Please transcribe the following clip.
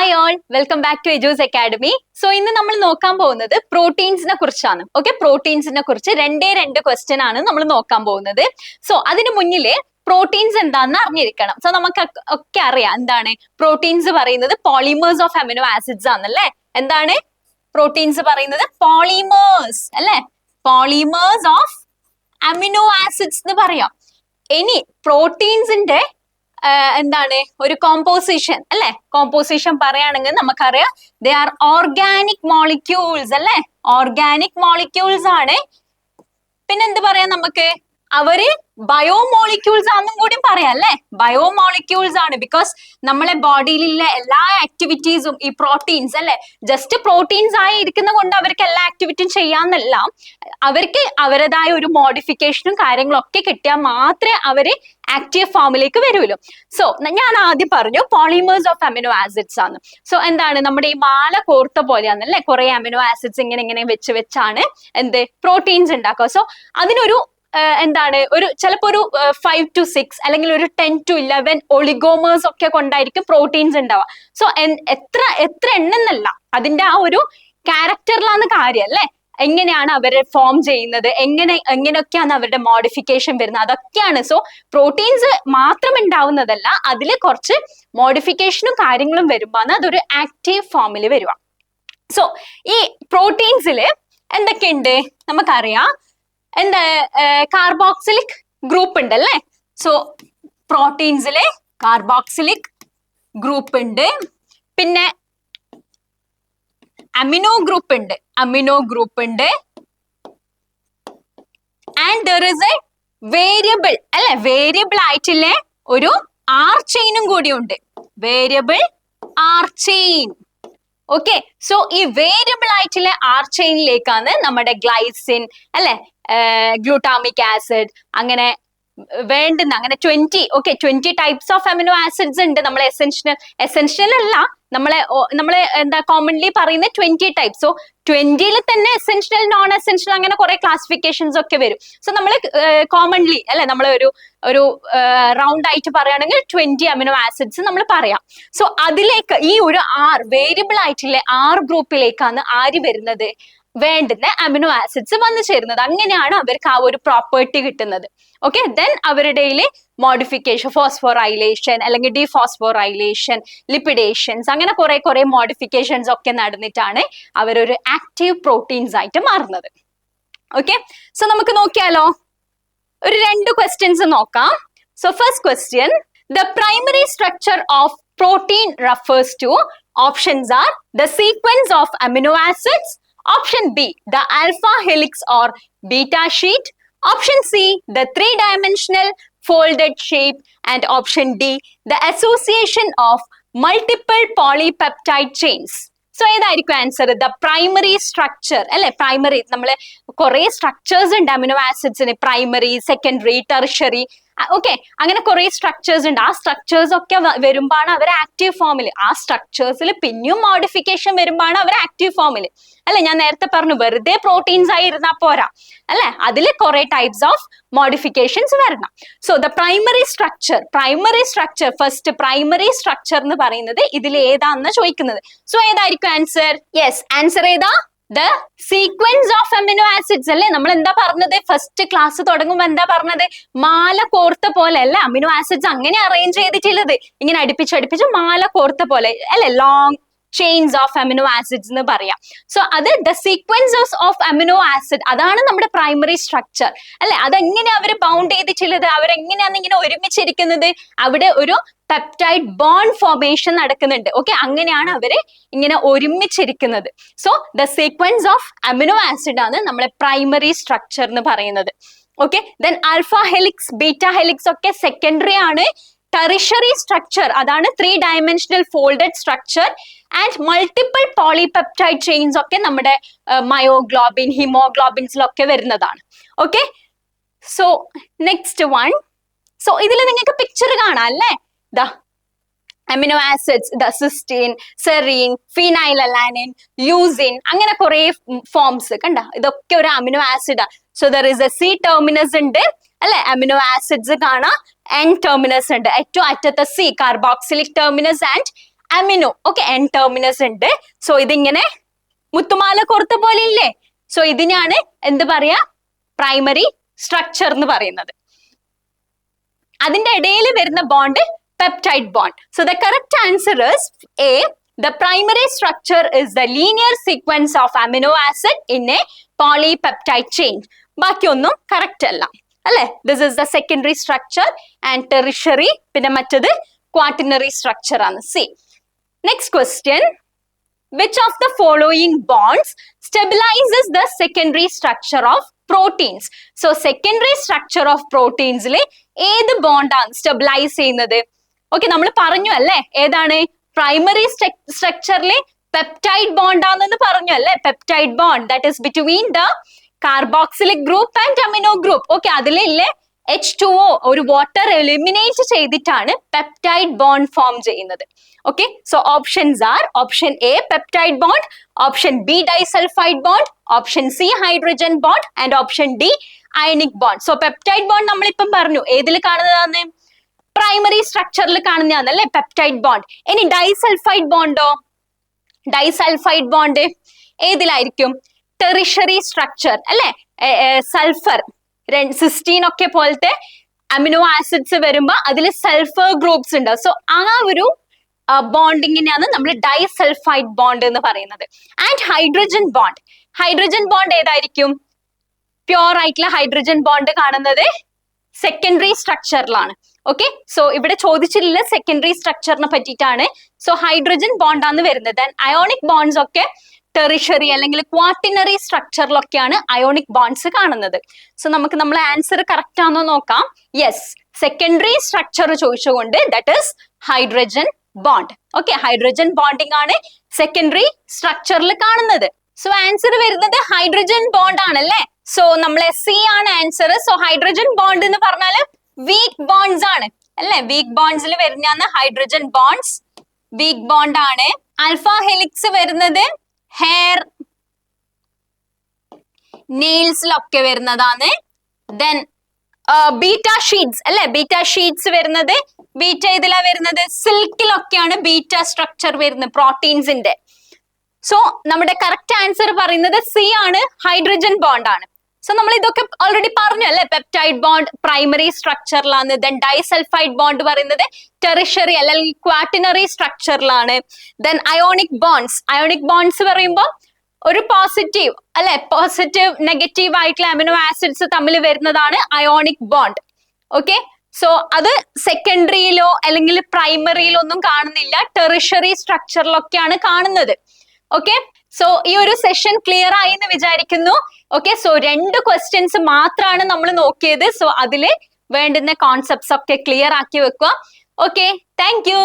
Hi all, welcome back to Eju's academy. So ഇന്ന് നമ്മൾ നോക്കാൻ പോകുന്നത് പ്രോട്ടീൻസിനെ കുറിച്ചാണ്. ഓക്കെ, പ്രോട്ടീൻസിനെ കുറിച്ച് രണ്ട് ക്വസ്റ്റ്യൻ ആണ് നമ്മൾ നോക്കാൻ പോകുന്നത്. സോ അതിന് മുന്നില് പ്രോട്ടീൻസ് എന്താണെന്ന് അറിഞ്ഞിരിക്കണം. സോ നമുക്ക് ഒക്കെ അറിയാം എന്താണ് പ്രോട്ടീൻസ് പറയുന്നത്. പോളിമേഴ്സ് ഓഫ് അമിനോ ആസിഡ്സ് ആണല്ലേ. എന്താണ് പ്രോട്ടീൻസ് പറയുന്നത്? പോളിമേഴ്സ് അല്ലെ, പോളിമേഴ്സ് ഓഫ് അമിനോ ആസിഡ്സ് എന്ന് പറയാം. ഇനി പ്രോട്ടീൻസിന്റെ എന്താണ് ഒരു കോമ്പോസിഷൻ അല്ലെ, കോമ്പോസിഷൻ പറയുകയാണെങ്കിൽ നമുക്കറിയാം ദേ ആർ ഓർഗാനിക് മോളിക്യൂൾസ് അല്ലെ, ഓർഗാനിക് മോളിക്യൂൾസ് ആണ്. പിന്നെ എന്ത് പറയാ നമുക്ക്, അവര് ബയോമോളിക്യൂൾസ് ആണെന്നും കൂടി പറയാം അല്ലെ. ബയോമോളിക്യൂൾസ് ആണ് ബിക്കോസ് നമ്മളെ ബോഡിയിലുള്ള എല്ലാ ആക്ടിവിറ്റീസും ഈ പ്രോട്ടീൻസ് അല്ലെ, ജസ്റ്റ് പ്രോട്ടീൻസ് ആയി ഇരിക്കുന്ന കൊണ്ട് അവർക്ക് എല്ലാ ആക്ടിവിറ്റിയും ചെയ്യാന്നല്ല, അവർക്ക് അവരുടേതായ ഒരു മോഡിഫിക്കേഷനും കാര്യങ്ങളും ഒക്കെ കിട്ടിയാൽ മാത്രമേ അവര് ആക്റ്റീവ് ഫോമിലേക്ക് വരുമല്ലോ. സോ ഞാൻ ആദ്യം പറഞ്ഞു പോളിമേഴ്സ് ഓഫ് അമിനോ ആസിഡ്സ് ആണ്. സോ എന്താണ് നമ്മുടെ ഈ മാല കോർത്ത പോലെയാണ് അല്ലെ, കുറെ അമിനോ ആസിഡ്സ് ഇങ്ങനെ വെച്ചാണ് എന്ത് പ്രോട്ടീൻസ് ഉണ്ടാക്കുക. സോ അതിനൊരു എന്താണ് ഒരു ചിലപ്പോ ഒരു 5 to 6 അല്ലെങ്കിൽ ഒരു 10 to 11 ഒളിഗോമേഴ്സ് ഒക്കെ കൊണ്ടായിരിക്കും പ്രോട്ടീൻസ് ഉണ്ടാവുക. സോ എത്ര എണ്ണെന്നല്ല, അതിന്റെ ആ ഒരു ക്യാരക്ടറിലാണ് കാര്യം അല്ലെ. എങ്ങനെയാണ് അവരെ ഫോം ചെയ്യുന്നത്, എങ്ങനെയൊക്കെയാണ് അവരുടെ മോഡിഫിക്കേഷൻ വരുന്നത്, അതൊക്കെയാണ്. സോ പ്രോട്ടീൻസ് മാത്രം ഉണ്ടാവുന്നതല്ല, അതിൽ കുറച്ച് മോഡിഫിക്കേഷനും കാര്യങ്ങളും വരുമ്പോൾ അതൊരു ആക്റ്റീവ് ഫോമിൽ വരുക. സോ ഈ പ്രോട്ടീൻസിൽ എന്തൊക്കെയുണ്ട് നമുക്കറിയാം. എന്താ കാർബോക്സിലിക് ഗ്രൂപ്പ് ഉണ്ട് അല്ലേ. സോ പ്രോട്ടീൻസിലെ കാർബോക്സിലിക് ഗ്രൂപ്പ് ഉണ്ട്, പിന്നെ അമിനോ ഗ്രൂപ്പ് ഉണ്ട്, and there is a variable അല്ലെ, വേരിയബിൾ ആയിട്ടുള്ള ഒരു ആർ ചെയിനും കൂടി ഉണ്ട്, variable R chain. Okay, so ഈ വേരിയബിൾ ആയിട്ടുള്ള ആർ ചെയിനിലേക്കാണ് നമ്മുടെ ഗ്ലൈസിൻ അല്ലെ, ഗ്ലൂട്ടാമിക് ആസിഡ്, അങ്ങനെ വേണ്ടുന്ന അങ്ങനെ 20 ടൈപ്സ് ഓഫ് അമിനോ ആസിഡ്സ് ഉണ്ട്. നമ്മളെ എസെൻഷ്യൽ അല്ല, നമ്മളെ എന്താ കോമൺലി പറയുന്ന 20 ടൈപ്സ്. സോ 20ൽ തന്നെ എസെൻഷ്യൽ, നോൺ എസെൻഷ്യൽ അങ്ങനെ കുറെ ക്ലാസിഫിക്കേഷൻസ് ഒക്കെ വരും. സോ നമ്മൾ കോമൺലി അല്ലെ, നമ്മൾ ഒരു റൗണ്ട് ആയിട്ട് പറയുകയാണെങ്കിൽ 20 അമിനോ ആസിഡ്സ് നമ്മൾ പറയാം. സോ അതിലേക്ക് ഈ ഒരു വേരിയബിൾ ആയിട്ടുള്ള ഗ്രൂപ്പിലേക്കാണ് ആര് വരുന്നത്, വേണ്ടുന്ന അമിനോ ആസിഡ്സ് വന്നു ചേരുന്നത്. അങ്ങനെയാണ് അവർക്ക് ആ ഒരു പ്രോപ്പർട്ടി കിട്ടുന്നത്. ഓക്കെ, ദെൻ അവരുടെ മോഡിഫിക്കേഷൻ, ഫോസ്ഫോറൈലേഷൻ അല്ലെങ്കിൽ ഡിഫോസ്ഫോറൈലേഷൻ, ലിപ്പിഡേഷൻസ്, അങ്ങനെ കുറെ മോഡിഫിക്കേഷൻസ് ഒക്കെ നടന്നിട്ടാണ് അവരൊരു ആക്റ്റീവ് പ്രോട്ടീൻസ് ആയിട്ട് മാറുന്നത്. ഓക്കെ, സോ നമുക്ക് നോക്കിയാലോ, ഒരു 2 ക്വസ്റ്റ്യൻസ് നോക്കാം. So first question, the primary structure of protein refers to, options are the sequence of amino acids, option B the alpha helix or beta sheet, option C the 3-dimensional folded shape, and option D the association of multiple polypeptide chains. So ഏതായിരിക്കും answer? The primary structure അല്ലെ, primary നമ്മള് കുറെ structures ഉണ്ട് amino ആസിഡ്സിന്, primary, secondary, tertiary, okay, അങ്ങനെ കുറെ structures ഉണ്ട്. ആ സ്ട്രക്ചേഴ്സ് ഒക്കെ വരുമ്പോഴാണ് അവർ ആക്റ്റീവ് ഫോമിൽ, ആ സ്ട്രക്ചേഴ്സിൽ പിന്നെയും മോഡിഫിക്കേഷൻ വരുമ്പോഴാണ് അവർ ആക്റ്റീവ് ഫോമിൽ അല്ലെ. ഞാൻ നേരത്തെ പറഞ്ഞു വെറുതെ പ്രോട്ടീൻസ് ആയി ഇരുന്നാൽ പോരാ അല്ലെ, അതിൽ കുറെ ടൈപ്സ് ഓഫ് മോഡിഫിക്കേഷൻസ് വരണം. So the primary structure first primary structure എന്ന് പറയുന്നത് ഇതിൽ ഏതാന്ന് ചോദിക്കുന്നത്. സോ ഏതായിരിക്കും ആൻസർ? യെസ്, ആൻസർ ഏതാ? The sequence of amino acids അല്ലെ. നമ്മൾ എന്താ പറഞ്ഞത്, ഫസ്റ്റ് ക്ലാസ് തുടങ്ങുമ്പോൾ എന്താ പറഞ്ഞത്, മാല കോർത്ത പോലെ അല്ലെ അമിനോ ആസിഡ്സ് അങ്ങനെ അറേഞ്ച് ചെയ്തിട്ടുള്ളത്, ഇങ്ങനെ അടുപ്പിച്ച് മാല കോർത്ത പോലെ അല്ലെ, long chains of amino acids എന്ന് പറയാം. സോ അത് the sequences of amino acid, അതാണ് നമ്മുടെ പ്രൈമറി സ്ട്രക്ചർ അല്ലെ. അതെങ്ങനെ അവർ ബൗണ്ട് ചെയ്തിട്ടുള്ളത്, അവരെങ്ങനെയാണ് ഇങ്ങനെ ഒരുമിച്ചിരിക്കുന്നത്, അവിടെ ഒരു പെപ്റ്റൈഡ് ബോണ്ട് ഫോർമേഷൻ നടക്കുന്നുണ്ട്. ഓക്കെ, അങ്ങനെയാണ് അവര് ഇങ്ങനെ ഒരുമിച്ചിരിക്കുന്നത്. So the sequence of amino acid ആണ് നമ്മളെ പ്രൈമറി സ്ട്രക്ചർ എന്ന് പറയുന്നത്. Okay, then alpha helix, beta helix ഒക്കെ സെക്കൻഡറി ആണ്. ടെറിഷറി സ്ട്രക്ചർ അതാണ് 3-dimensional folded structure, and multiple polypeptide chains ഒക്കെ നമ്മുടെ മയോഗ്ലോബിൻ, ഹിമോഗ്ലോബിൻസിലൊക്കെ വരുന്നതാണ്. Okay, so next one. So ഇതിൽ നിങ്ങൾക്ക് പിക്ചർ കാണാം അല്ലേ, the amino acids, the cysteine, serine, phenylalanine, leucine, അങ്ങനെ കുറെ ഫോംസ് കണ്ട, ഇതൊക്കെ ഒരു അമിനോ ആസിഡാ. So there is a C terminus ഉണ്ട് അല്ലെ, അമിനോ ആസിഡ്സ് കാണാം, N ടെർമിനസ് ഉണ്ട്, ഏറ്റവും അറ്റത്തെ C carboxylic terminus and amino. Okay, N terminus ഉണ്ട്. സോ ഇതിങ്ങനെ മുത്തുമാല കോർത്ത പോലെ ഇല്ലേ? സോ ഇതിനാണ് എന്ത് പറയാ? പ്രൈമറി സ്ട്രക്ചർ എന്ന് പറയുന്നത്. അതിന്റെ ഇടയിൽ വരുന്ന bond peptide bond. So the correct answer is A. The primary structure is the linear sequence of amino acid in a polypeptide chain. ബാക്കിയൊന്നും correct അല്ല അല്ലെ? This is the secondary structure and tertiary. പിന്നെ മറ്റത് quaternary structure ആണ്. See. Next question. Which of the following bonds stabilizes the secondary structure of proteins? So secondary structure of proteins le ഏത് bond ആണ് stabilize ചെയ്യുന്നത്? Okay, നമ്മൾ പറഞ്ഞു അല്ലേ ഏതാണ്? പ്രൈമറി സ്ട്രക്ചറിലെ പെപ്റ്റൈഡ് ബോണ്ട് ആണെന്ന് പറഞ്ഞു അല്ലേ? Peptide bond that is between the carboxylic group and amino group. Okay, അതിലില്ലേ H2O ഒരു വാട്ടർ എലിമിനേറ്റ് ചെയ്തിട്ടാണ് പെപ്റ്റൈഡ് ബോണ്ട് ഫോം ചെയ്യുന്നത്. Okay, so options are option A peptide bond, option B disulfide bond, option C hydrogen bond and option D ionic bond. So peptide bond നമ്മൾ ഇപ്പം പറഞ്ഞു ഏതിൽ കാണുന്നതാണ്? Primary സ്ട്രക്ചറിൽ കാണുന്നതാണ് അല്ലേ പെപ്റ്റൈഡ് ബോണ്ട്. ഇനി ഡൈസൾഫൈഡ് ബോണ്ടോ? ഡൈസൾഫൈഡ് ബോണ്ട് ഏതിലായിരിക്കും? ടെറിഷറി സ്ട്രക്ചർ അല്ലെ? സൾഫർ സിസ്റ്റീൻ ഒക്കെ പോലത്തെ അമിനോ ആസിഡ്സ് വരുമ്പോ അതിൽ സൾഫർ ഗ്രൂപ്പ്സ് ഉണ്ട്. സോ ആ ഒരു ബോണ്ടിങ്ങിനെയാണ് നമ്മൾ ഡൈസൾഫൈഡ് ബോണ്ട് എന്ന് പറയുന്നത്. And hydrogen bond, hydrogen bond ഏതായിരിക്കും? പ്യോർ ആയിട്ടുള്ള ഹൈഡ്രജൻ ബോണ്ട് കാണുന്നത് സെക്കൻഡറി സ്ട്രക്ചറിലാണ്. ഓക്കെ, സോ ഇവിടെ ചോദിച്ചില്ല സെക്കൻഡറി സ്ട്രക്ചറിനെ പറ്റിയിട്ടാണ്. സോ ഹൈഡ്രജൻ ബോണ്ട് ആണ് വരുന്നത്. ആൻഡ് അയോണിക് ബോണ്ട്സ് ഒക്കെ ടെറിഷറി അല്ലെങ്കിൽ ക്വാട്ടിനറി സ്ട്രക്ചറിലൊക്കെയാണ് അയോണിക് ബോണ്ട്സ് കാണുന്നത്. സോ നമുക്ക് നമ്മളെ ആൻസർ കറക്റ്റ് ആണോ നോക്കാം. യെസ്, സെക്കൻഡറി സ്ട്രക്ചർ ചോദിച്ചുകൊണ്ട് that is hydrogen bond. Okay, hydrogen bonding ആണ് സെക്കൻഡറി സ്ട്രക്ചറിൽ കാണുന്നത്. സോ ആൻസർ വരുന്നത് ഹൈഡ്രജൻ ബോണ്ട് ആണല്ലേ? സോ നമ്മളെ സി ആണ് ആൻസർ. സോ ഹൈഡ്രജൻ ബോണ്ട് എന്ന് പറഞ്ഞാല് വീക്ക് ബോണ്ട്സ് ആണ് അല്ലെ? വീക്ക് ബോണ്ട്സിൽ വരുന്നതാണ് ഹൈഡ്രജൻ ബോണ്ട്സ്. വീക്ക് ബോണ്ട് ആണ്. ആൽഫ ഹെലിക്സ് വരുന്നത് ഹെയർ നെയിൽസിലൊക്കെ വരുന്നതാണ്. ദെൻ ബീറ്റ ഷീറ്റ്സ് അല്ലെ? ബീറ്റ ഷീറ്റ്സ് വരുന്നത് ബീറ്റ ഇതിലാ വരുന്നത് സിൽക്കിലൊക്കെയാണ് ബീറ്റ സ്ട്രക്ചർ വരുന്നത് പ്രോട്ടീൻസിന്റെ. സോ നമ്മുടെ കറക്റ്റ് ആൻസർ പറയുന്നത് സി ആണ്, ഹൈഡ്രജൻ ബോണ്ട് ആണ്. സോ നമ്മൾ ഇതൊക്കെ ഓൾറെഡി പറഞ്ഞു അല്ലെ? പെപ്റ്റൈഡ് ബോണ്ട് പ്രൈമറി സ്ട്രക്ചറിലാണ്. ദെൻ ഡൈസൾഫൈഡ് ബോണ്ട് പറയുന്നത് ടെറിഷറി അല്ലെങ്കിൽ ക്വാട്ടിനറി സ്ട്രക്ചറിലാണ്. Then ionic bonds, ionic bonds പറയുമ്പോൾ ഒരു പോസിറ്റീവ് അല്ലെ? പോസിറ്റീവ് നെഗറ്റീവ് ആയിട്ടുള്ള അമിനോ ആസിഡ്സ് തമ്മിൽ വരുന്നതാണ് അയോണിക് ബോണ്ട്. ഓക്കെ, സോ അത് സെക്കൻഡറിയിലോ അല്ലെങ്കിൽ പ്രൈമറിയിലോ ഒന്നും കാണുന്നില്ല, ടെറിഷറി സ്ട്രക്ചറിലൊക്കെയാണ് കാണുന്നത്. ഓക്കെ, സോ ഈ ഒരു സെഷൻ ക്ലിയർ ആയി എന്ന് വിചാരിക്കുന്നു. ഓക്കെ, സോ 2 ക്വസ്റ്റ്യൻസ് മാത്രമാണ് നമ്മൾ നോക്കിയത്. സോ അതില് വേണ്ടുന്ന കോൺസെപ്റ്റ്സ് ഒക്കെ ക്ലിയർ ആക്കി വെക്കുക. Okay, thank you.